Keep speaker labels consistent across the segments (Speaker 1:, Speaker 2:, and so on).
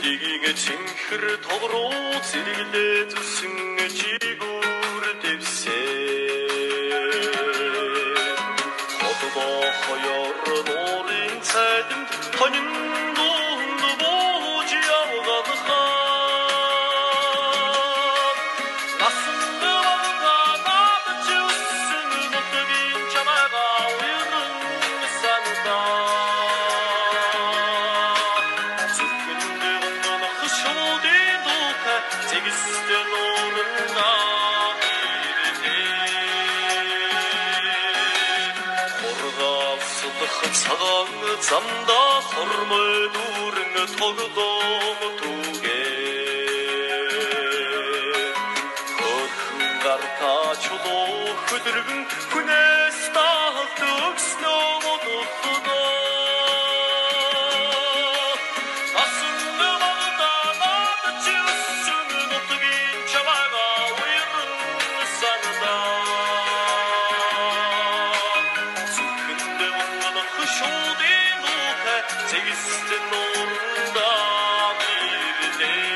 Speaker 1: Дилигийн цэнхэр тоглоо зэрэглээ зүсэн жигүүр дэвсээ. Хотдоо хоёор нуурын цайданд хонин дунд бууж явганахаа. Насан дэвгаа надад зүсэн нутгийн чамайга уйран санадаа. Зэгсдэн уурна ирдээ. Хургаалсдах цагаан замда хормой дүүрэн тоглоом түгээ. Хөрхөн гартаа чулуу хөдөргөн хүнээс таалт өгснөө модохноо. Зэгсдэн уурна ирдээ.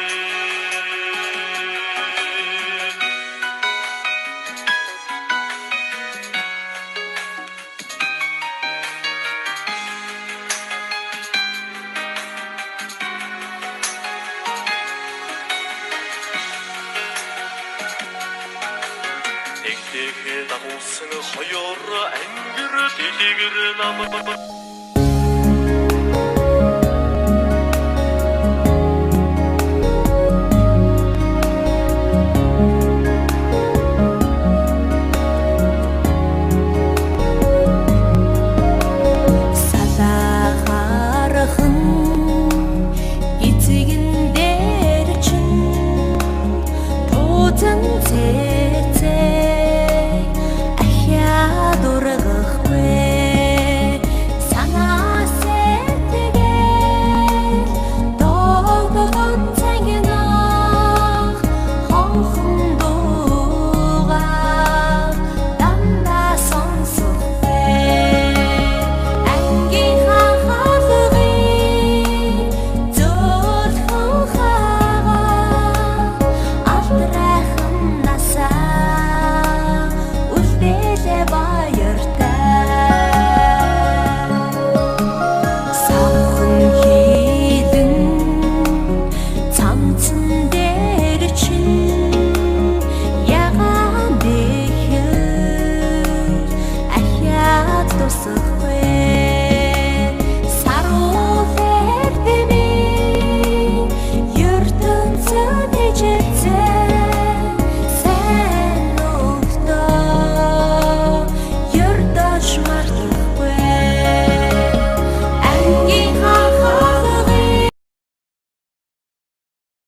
Speaker 1: Тэгтэйгээ дагуулсан хоёр ангир дэлгэр нам